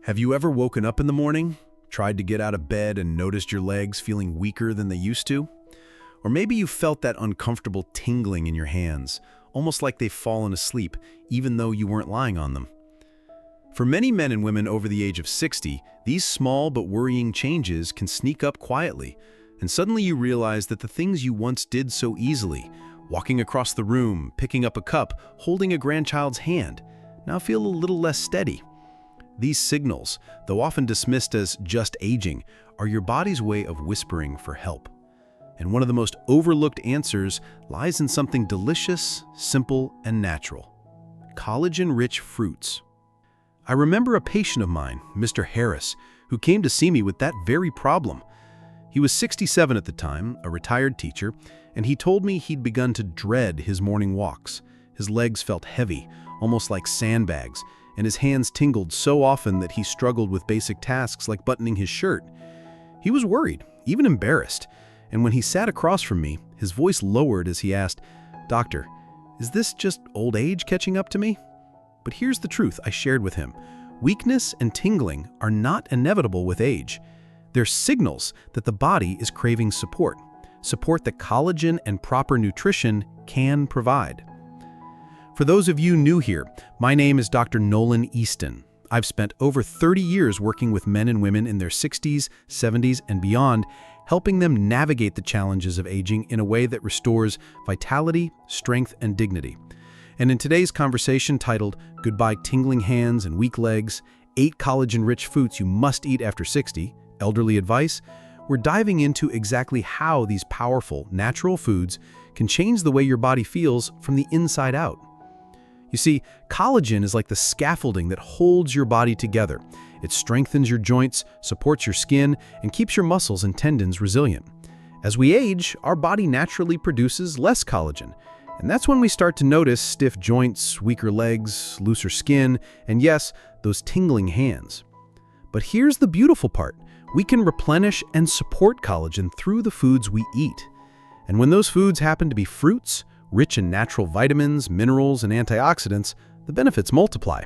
Have you ever woken up in the morning, tried to get out of bed and noticed your legs feeling weaker than they used to? Or maybe you felt that uncomfortable tingling in your hands, almost like they've fallen asleep, even though you weren't lying on them. For many men and women over the age of 60, these small but worrying changes can sneak up quietly, and suddenly you realize that the things you once did so easily, walking across the room, picking up a cup, holding a grandchild's hand, now feel a little less steady. These signals, though often dismissed as just aging, are your body's way of whispering for help. And one of the most overlooked answers lies in something delicious, simple, and natural: collagen-rich fruits. I remember a patient of mine, Mr. Harris, who came to see me with that very problem. He was 67 at the time, a retired teacher, and he told me he'd begun to dread his morning walks. His legs felt heavy, almost like sandbags, and his hands tingled so often that he struggled with basic tasks like buttoning his shirt. He was worried, even embarrassed, and when he sat across from me, his voice lowered as he asked, "Doctor, is this just old age catching up to me?" But here's the truth I shared with him. Weakness and tingling are not inevitable with age. They're signals that the body is craving support that collagen and proper nutrition can provide. For those of you new here, my name is Dr. Nolan Easton. I've spent over 30 years working with men and women in their 60s, 70s, and beyond, helping them navigate the challenges of aging in a way that restores vitality, strength, and dignity. And in today's conversation titled "Goodbye Tingling Hands and Weak Legs, 8 Collagen-Rich Foods You Must Eat After 60, Elderly Advice," we're diving into exactly how these powerful, natural foods can change the way your body feels from the inside out. You see, collagen is like the scaffolding that holds your body together. It strengthens your joints, supports your skin, and keeps your muscles and tendons resilient. As we age, our body naturally produces less collagen, and that's when we start to notice stiff joints, weaker legs, looser skin, and yes, those tingling hands. But here's the beautiful part. We can replenish and support collagen through the foods we eat. And when those foods happen to be fruits, rich in natural vitamins, minerals, and antioxidants, the benefits multiply.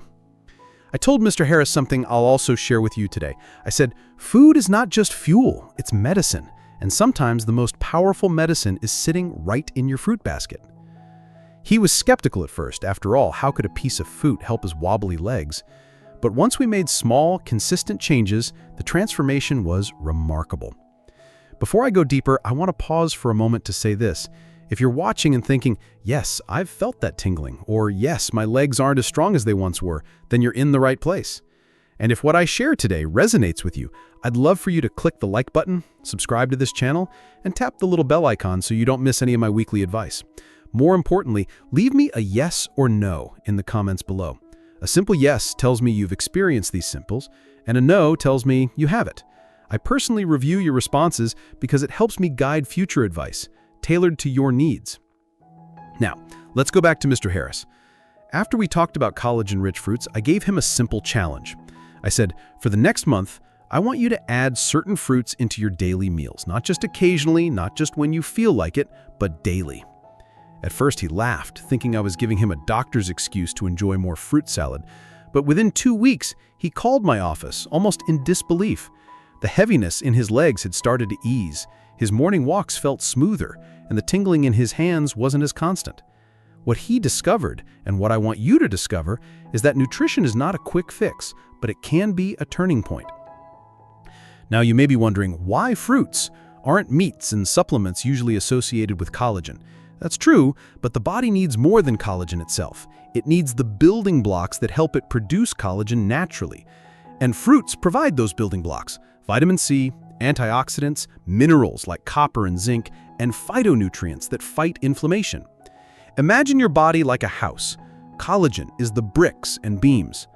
I told Mr. Harris something I'll also share with you today. I said, food is not just fuel, it's medicine. And sometimes the most powerful medicine is sitting right in your fruit basket. He was skeptical at first. After all, how could a piece of fruit help his wobbly legs? But once we made small, consistent changes, the transformation was remarkable. Before I go deeper, I want to pause for a moment to say this. If you're watching and thinking, "Yes, I've felt that tingling," or "Yes, my legs aren't as strong as they once were," then you're in the right place. And if what I share today resonates with you, I'd love for you to click the like button, subscribe to this channel, and tap the little bell icon so you don't miss any of my weekly advice. More importantly, leave me a yes or no in the comments below. A simple yes tells me you've experienced these simples, and a no tells me you haven't. I personally review your responses because it helps me guide future advice, tailored to your needs. Now, let's go back to Mr. Harris. After we talked about collagen-rich fruits, I gave him a simple challenge. I said, for the next month, I want you to add certain fruits into your daily meals, not just occasionally, not just when you feel like it, but daily. At first, he laughed, thinking I was giving him a doctor's excuse to enjoy more fruit salad. But within 2 weeks, he called my office, almost in disbelief. The heaviness in his legs had started to ease. His morning walks felt smoother, and the tingling in his hands wasn't as constant. What he discovered, and what I want you to discover, is that nutrition is not a quick fix, but it can be a turning point. Now you may be wondering, why fruits? Aren't meats and supplements usually associated with collagen? That's true, but the body needs more than collagen itself. It needs the building blocks that help it produce collagen naturally. And fruits provide those building blocks: vitamin C, antioxidants, minerals like copper and zinc, and phytonutrients that fight inflammation. Imagine your body like a house. Collagen is the bricks and beams.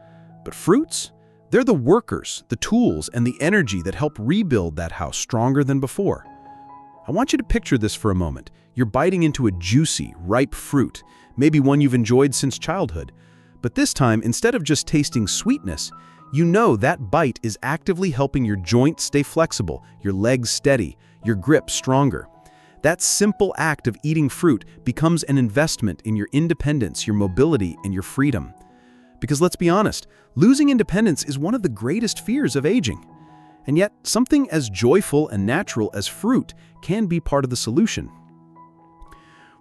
But fruits? They're the workers, the tools, and the energy that help rebuild that house stronger than before. I want you to picture this for a moment. You're biting into a juicy, ripe fruit, maybe one you've enjoyed since childhood. But this time, instead of just tasting sweetness, you know that bite is actively helping your joints stay flexible, your legs steady, your grip stronger. That simple act of eating fruit becomes an investment in your independence, your mobility, and your freedom. Because let's be honest, losing independence is one of the greatest fears of aging. And yet, something as joyful and natural as fruit can be part of the solution.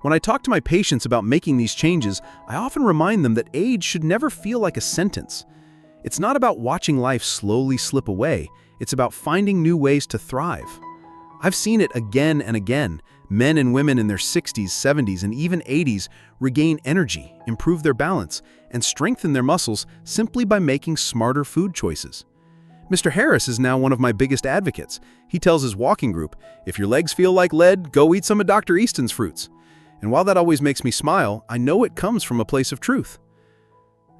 When I talk to my patients about making these changes, I often remind them that age should never feel like a sentence. It's not about watching life slowly slip away, it's about finding new ways to thrive. I've seen it again and again. Men and women in their 60s, 70s, and even 80s regain energy, improve their balance, and strengthen their muscles simply by making smarter food choices. Mr. Harris is now one of my biggest advocates. He tells his walking group, if your legs feel like lead, go eat some of Dr. Easton's fruits. And while that always makes me smile, I know it comes from a place of truth.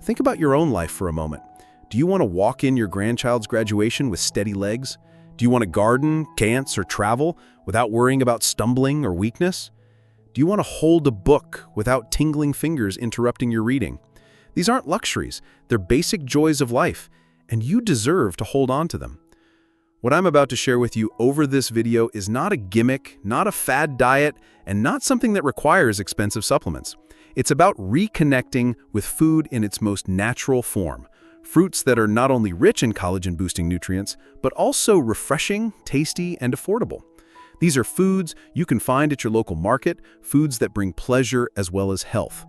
Think about your own life for a moment. Do you want to walk in your grandchild's graduation with steady legs? Do you want to garden, dance, or travel without worrying about stumbling or weakness? Do you want to hold a book without tingling fingers interrupting your reading? These aren't luxuries, they're basic joys of life, and you deserve to hold on to them. What I'm about to share with you over this video is not a gimmick, not a fad diet, and not something that requires expensive supplements. It's about reconnecting with food in its most natural form. Fruits that are not only rich in collagen-boosting nutrients, but also refreshing, tasty, and affordable. These are foods you can find at your local market, foods that bring pleasure as well as health.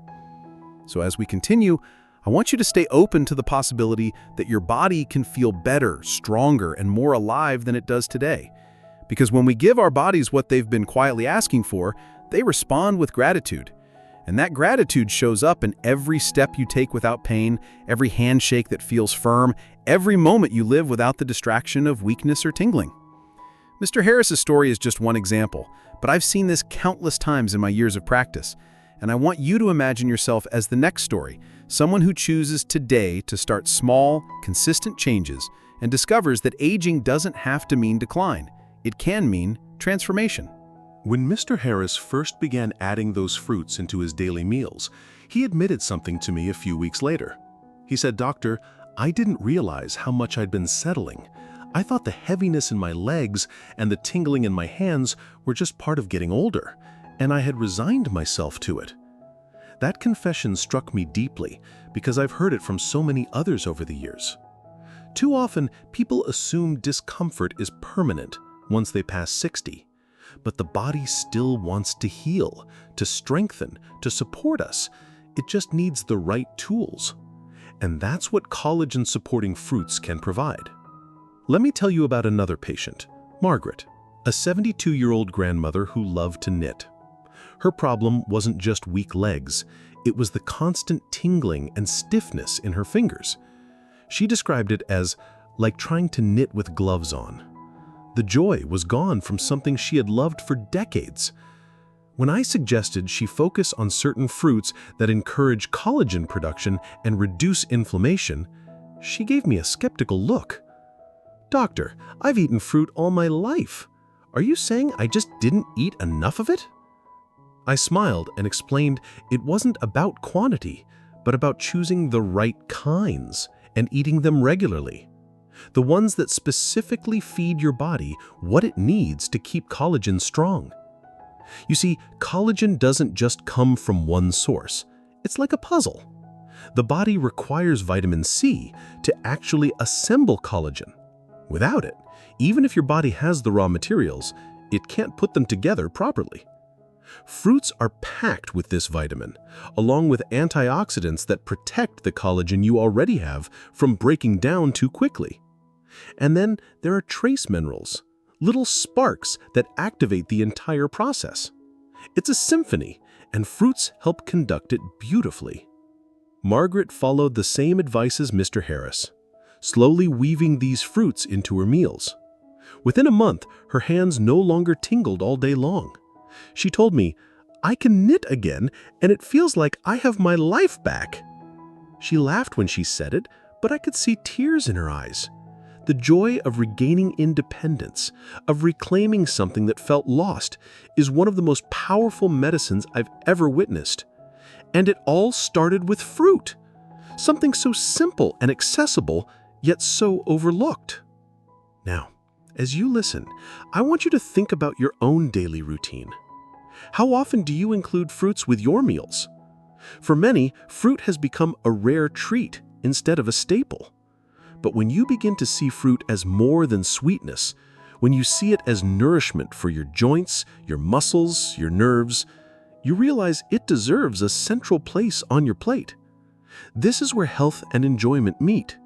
So as we continue, I want you to stay open to the possibility that your body can feel better, stronger, and more alive than it does today. Because when we give our bodies what they've been quietly asking for, they respond with gratitude. And that gratitude shows up in every step you take without pain, every handshake that feels firm, every moment you live without the distraction of weakness or tingling. Mr. Harris's story is just one example, but I've seen this countless times in my years of practice. And I want you to imagine yourself as the next story, someone who chooses today to start small, consistent changes and discovers that aging doesn't have to mean decline. It can mean transformation. When Mr. Harris first began adding those fruits into his daily meals, he admitted something to me a few weeks later. He said, "Doctor, I didn't realize how much I'd been settling. I thought the heaviness in my legs and the tingling in my hands were just part of getting older, and I had resigned myself to it." That confession struck me deeply because I've heard it from so many others over the years. Too often, people assume discomfort is permanent once they pass 60. But the body still wants to heal, to strengthen, to support us. It just needs the right tools. And that's what collagen-supporting fruits can provide. Let me tell you about another patient, Margaret, a 72-year-old grandmother who loved to knit. Her problem wasn't just weak legs, it was the constant tingling and stiffness in her fingers. She described it as like trying to knit with gloves on. The joy was gone from something she had loved for decades. When I suggested she focus on certain fruits that encourage collagen production and reduce inflammation, she gave me a skeptical look. "Doctor, I've eaten fruit all my life. Are you saying I just didn't eat enough of it?" I smiled and explained it wasn't about quantity, but about choosing the right kinds and eating them regularly. The ones that specifically feed your body what it needs to keep collagen strong. You see, collagen doesn't just come from one source. It's like a puzzle. The body requires vitamin C to actually assemble collagen. Without it, even if your body has the raw materials, it can't put them together properly. Fruits are packed with this vitamin, along with antioxidants that protect the collagen you already have from breaking down too quickly. And then there are trace minerals, little sparks that activate the entire process. It's a symphony, and fruits help conduct it beautifully. Margaret followed the same advice as Mr. Harris, slowly weaving these fruits into her meals. Within a month, her hands no longer tingled all day long. She told me, "I can knit again, and it feels like I have my life back." She laughed when she said it, but I could see tears in her eyes. The joy of regaining independence, of reclaiming something that felt lost, is one of the most powerful medicines I've ever witnessed. And it all started with fruit. Something so simple and accessible, yet so overlooked. Now, as you listen, I want you to think about your own daily routine. How often do you include fruits with your meals? For many, fruit has become a rare treat instead of a staple. But when you begin to see fruit as more than sweetness, when you see it as nourishment for your joints, your muscles, your nerves, you realize it deserves a central place on your plate. This is where health and enjoyment meet.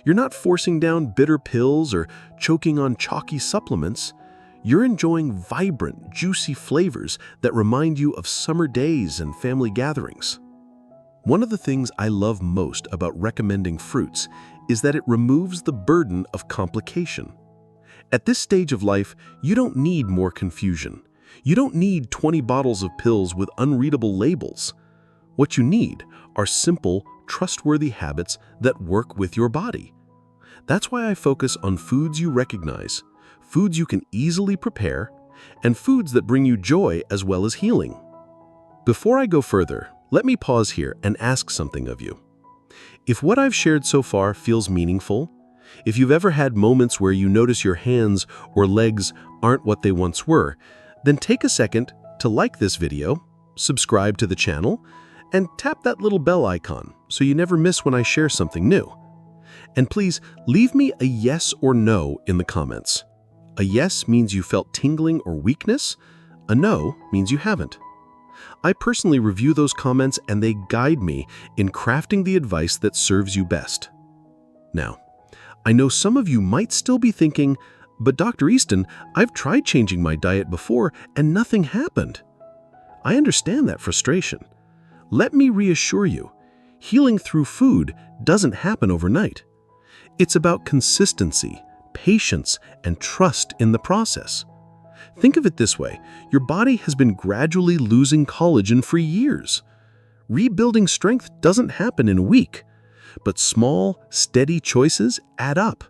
You're not forcing down bitter pills or choking on chalky supplements. You're enjoying vibrant, juicy flavors that remind you of summer days and family gatherings. One of the things I love most about recommending fruits is that it removes the burden of complication. At this stage of life, you don't need more confusion. You don't need 20 bottles of pills with unreadable labels. What you need are simple, trustworthy habits that work with your body. That's why I focus on foods you recognize, foods you can easily prepare, and foods that bring you joy as well as healing. Before I go further, let me pause here and ask something of you. If what I've shared so far feels meaningful, if you've ever had moments where you notice your hands or legs aren't what they once were, then take a second to like this video, subscribe to the channel, and tap that little bell icon so you never miss when I share something new. And please leave me a yes or no in the comments. A yes means you felt tingling or weakness. A no means you haven't. I personally review those comments and they guide me in crafting the advice that serves you best. Now, I know some of you might still be thinking, but Dr. Easton, I've tried changing my diet before and nothing happened. I understand that frustration. Let me reassure you, healing through food doesn't happen overnight. It's about consistency, patience, and trust in the process. Think of it this way, your body has been gradually losing collagen for years. Rebuilding strength doesn't happen in a week, but small, steady choices add up,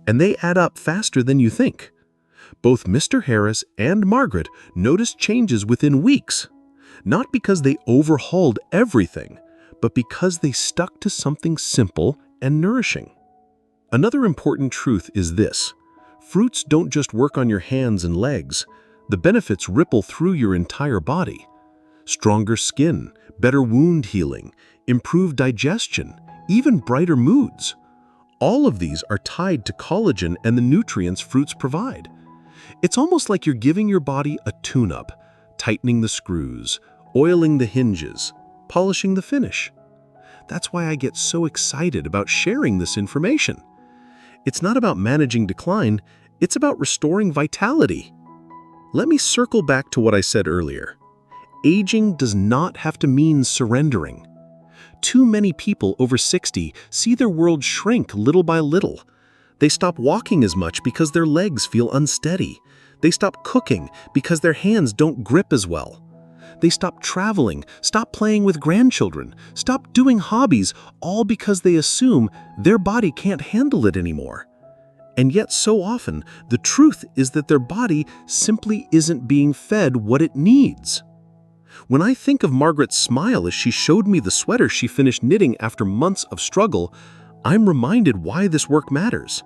and they add up faster than you think. Both Mr. Harris and Margaret noticed changes within weeks, not because they overhauled everything, but because they stuck to something simple and nourishing. Another important truth is this: fruits don't just work on your hands and legs. The benefits ripple through your entire body. Stronger skin, better wound healing, improved digestion, even brighter moods. All of these are tied to collagen and the nutrients fruits provide. It's almost like you're giving your body a tune-up, tightening the screws, oiling the hinges, polishing the finish. That's why I get so excited about sharing this information. It's not about managing decline, it's about restoring vitality. Let me circle back to what I said earlier. Aging does not have to mean surrendering. Too many people over 60 see their world shrink little by little. They stop walking as much because their legs feel unsteady. They stop cooking because their hands don't grip as well. They stop traveling, stop playing with grandchildren, stop doing hobbies, all because they assume their body can't handle it anymore. And yet so often, the truth is that their body simply isn't being fed what it needs. When I think of Margaret's smile as she showed me the sweater she finished knitting after months of struggle, I'm reminded why this work matters.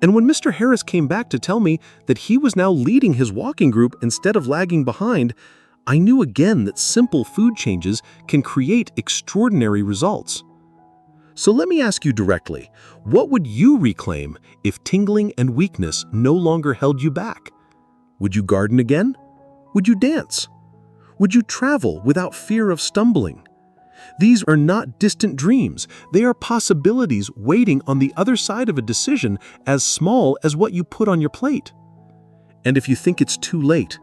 And when Mr. Harris came back to tell me that he was now leading his walking group instead of lagging behind, I knew again that simple food changes can create extraordinary results. So let me ask you directly, what would you reclaim if tingling and weakness no longer held you back? Would you garden again? Would you dance? Would you travel without fear of stumbling? These are not distant dreams. They are possibilities waiting on the other side of a decision as small as what you put on your plate. And if you think it's too late,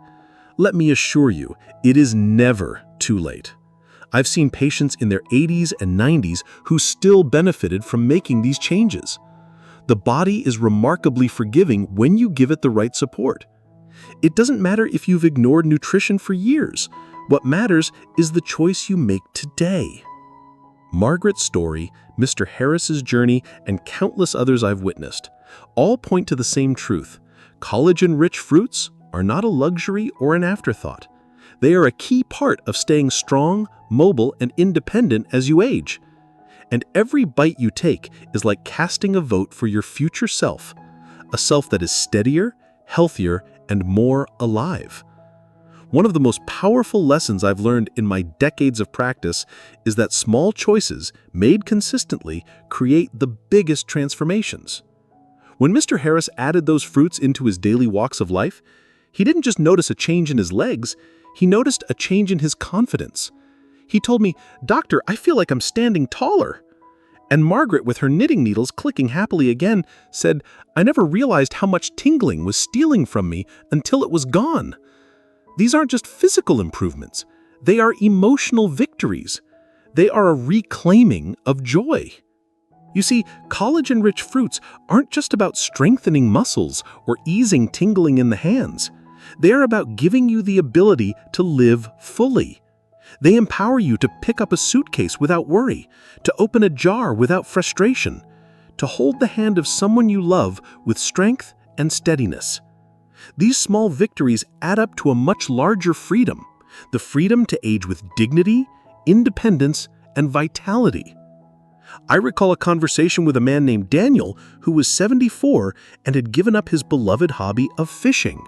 let me assure you, it is never too late. I've seen patients in their 80s and 90s who still benefited from making these changes. The body is remarkably forgiving when you give it the right support. It doesn't matter if you've ignored nutrition for years. What matters is the choice you make today. Margaret's story, Mr. Harris's journey, and countless others I've witnessed all point to the same truth. Collagen-rich fruits are not a luxury or an afterthought. They are a key part of staying strong, mobile, and independent as you age. And every bite you take is like casting a vote for your future self, a self that is steadier, healthier, and more alive. One of the most powerful lessons I've learned in my decades of practice is that small choices, made consistently, create the biggest transformations. When Mr. Harris added those fruits into his daily walks of life, he didn't just notice a change in his legs, he noticed a change in his confidence. He told me, "Doctor, I feel like I'm standing taller." And Margaret, with her knitting needles clicking happily again, said, "I never realized how much tingling was stealing from me until it was gone." These aren't just physical improvements. They are emotional victories. They are a reclaiming of joy. You see, collagen-rich fruits aren't just about strengthening muscles or easing tingling in the hands. They are about giving you the ability to live fully. They empower you to pick up a suitcase without worry, to open a jar without frustration, to hold the hand of someone you love with strength and steadiness. These small victories add up to a much larger freedom, the freedom to age with dignity, independence, and vitality. I recall a conversation with a man named Daniel who was 74 and had given up his beloved hobby of fishing.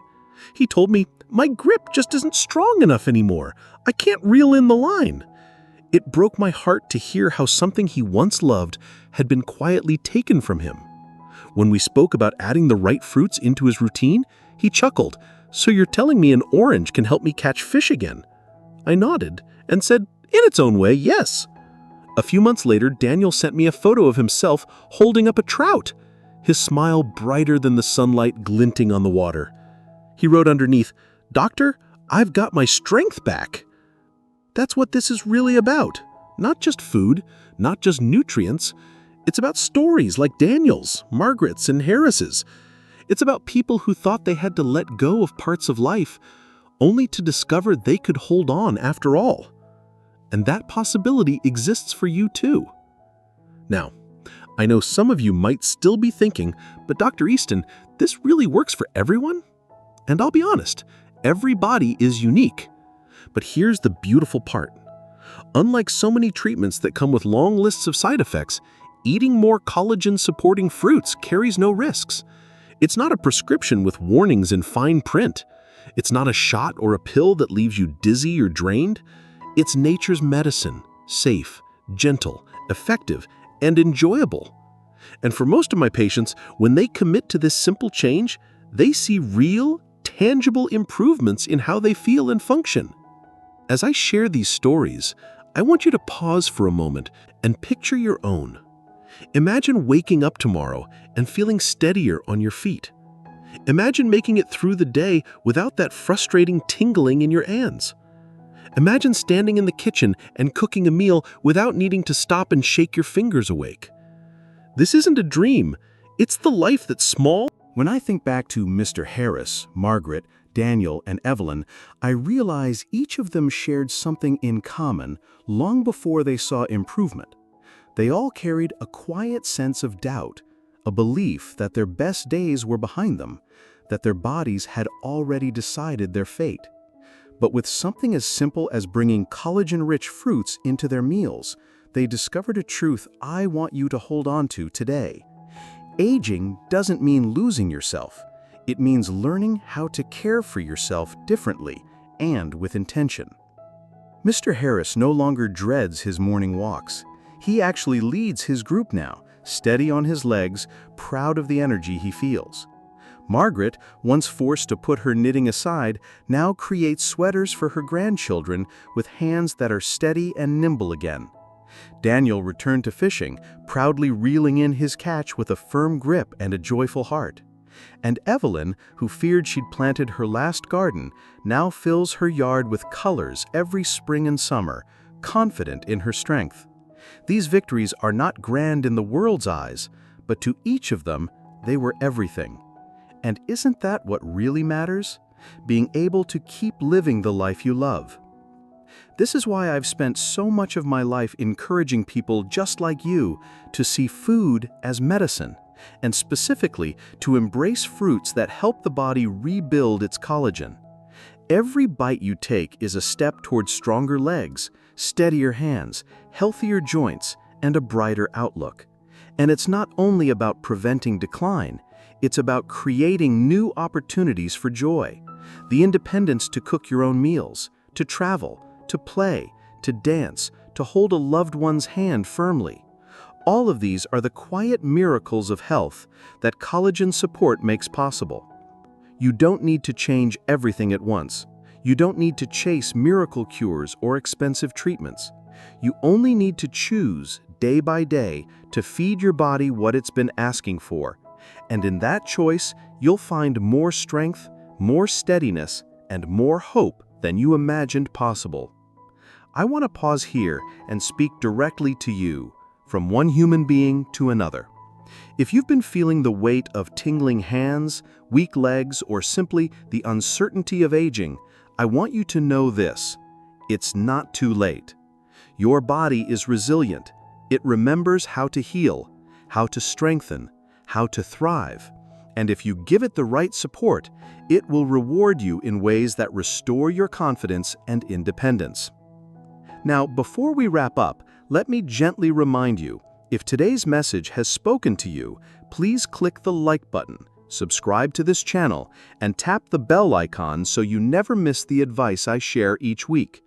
He told me, "My grip just isn't strong enough anymore. I can't reel in the line." It broke my heart to hear how something he once loved had been quietly taken from him. When we spoke about adding the right fruits into his routine, he chuckled, "So you're telling me an orange can help me catch fish again?" I nodded and said, "In its own way, yes." A few months later, Daniel sent me a photo of himself holding up a trout, his smile brighter than the sunlight glinting on the water. He wrote underneath, "Doctor, I've got my strength back." That's what this is really about. Not just food, not just nutrients. It's about stories like Daniel's, Margaret's, and Harris's. It's about people who thought they had to let go of parts of life, only to discover they could hold on after all. And that possibility exists for you too. Now, I know some of you might still be thinking, "But Dr. Easton, this really works for everyone?" And I'll be honest, every body is unique. But here's the beautiful part. Unlike so many treatments that come with long lists of side effects, eating more collagen-supporting fruits carries no risks. It's not a prescription with warnings in fine print. It's not a shot or a pill that leaves you dizzy or drained. It's nature's medicine, safe, gentle, effective, and enjoyable. And for most of my patients, when they commit to this simple change, they see real, tangible improvements in how they feel and function. As I share these stories, I want you to pause for a moment and picture your own. Imagine waking up tomorrow and feeling steadier on your feet. Imagine making it through the day without that frustrating tingling in your hands. Imagine standing in the kitchen and cooking a meal without needing to stop and shake your fingers awake. This isn't a dream, it's the life that's small. When I think back to Mr. Harris, Margaret, Daniel, and Evelyn, I realize each of them shared something in common long before they saw improvement. They all carried a quiet sense of doubt, a belief that their best days were behind them, that their bodies had already decided their fate. But with something as simple as bringing collagen-rich fruits into their meals, they discovered a truth I want you to hold on to today. Aging doesn't mean losing yourself. It means learning how to care for yourself differently and with intention. Mr. Harris no longer dreads his morning walks. He actually leads his group now, steady on his legs, proud of the energy he feels. Margaret, once forced to put her knitting aside, now creates sweaters for her grandchildren with hands that are steady and nimble again. Daniel returned to fishing, proudly reeling in his catch with a firm grip and a joyful heart. And Evelyn, who feared she'd planted her last garden, now fills her yard with colors every spring and summer, confident in her strength. These victories are not grand in the world's eyes, but to each of them, they were everything. And isn't that what really matters? Being able to keep living the life you love. This is why I've spent so much of my life encouraging people just like you to see food as medicine, and specifically to embrace fruits that help the body rebuild its collagen. Every bite you take is a step towards stronger legs, steadier hands, healthier joints, and a brighter outlook. And it's not only about preventing decline, it's about creating new opportunities for joy, The independence to cook your own meals, to travel, to play, to dance, to hold a loved one's hand firmly. All of these are the quiet miracles of health that collagen support makes possible. You don't need to change everything at once. You don't need to chase miracle cures or expensive treatments. You only need to choose, day by day, to feed your body what it's been asking for. And in that choice, you'll find more strength, more steadiness, and more hope than you imagined possible. I want to pause here and speak directly to you, from one human being to another. If you've been feeling the weight of tingling hands, weak legs, or simply the uncertainty of aging, I want you to know this: it's not too late. Your body is resilient. It remembers how to heal, how to strengthen, how to thrive. And if you give it the right support, it will reward you in ways that restore your confidence and independence. Now, before we wrap up, let me gently remind you, if today's message has spoken to you, please click the like button, subscribe to this channel, and tap the bell icon so you never miss the advice I share each week.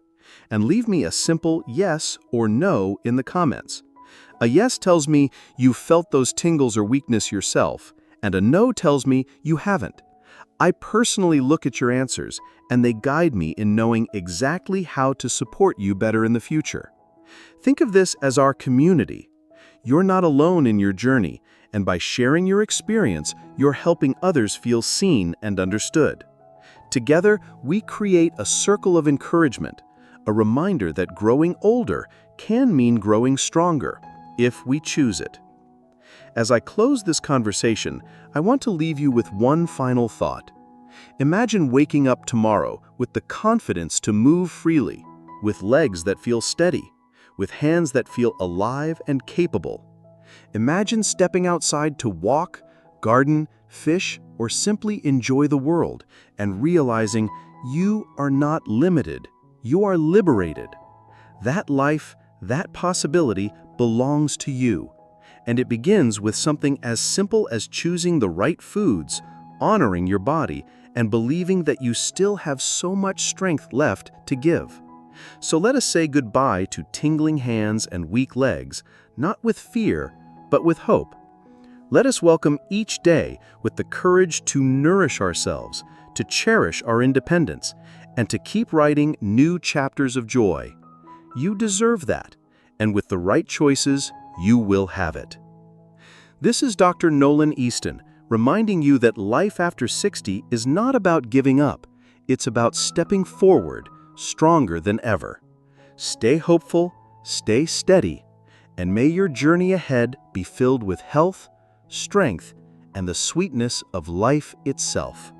And leave me a simple yes or no in the comments. A yes tells me you felt those tingles or weakness yourself, and a no tells me you haven't. I personally look at your answers, and they guide me in knowing exactly how to support you better in the future. Think of this as our community. You're not alone in your journey, and by sharing your experience, you're helping others feel seen and understood. Together, we create a circle of encouragement, a reminder that growing older can mean growing stronger, if we choose it. As I close this conversation, I want to leave you with one final thought. Imagine waking up tomorrow with the confidence to move freely, with legs that feel steady, with hands that feel alive and capable. Imagine stepping outside to walk, garden, fish, or simply enjoy the world and realizing you are not limited, you are liberated. That life, that possibility belongs to you. And it begins with something as simple as choosing the right foods, honoring your body, and believing that you still have so much strength left to give. So let us say goodbye to tingling hands and weak legs, not with fear, but with hope. Let us welcome each day with the courage to nourish ourselves, to cherish our independence, and to keep writing new chapters of joy. You deserve that, and with the right choices, you will have it. This is Dr. Nolan Easton, reminding you that life after 60 is not about giving up. It's about stepping forward, stronger than ever. Stay hopeful, stay steady, and may your journey ahead be filled with health, strength, and the sweetness of life itself.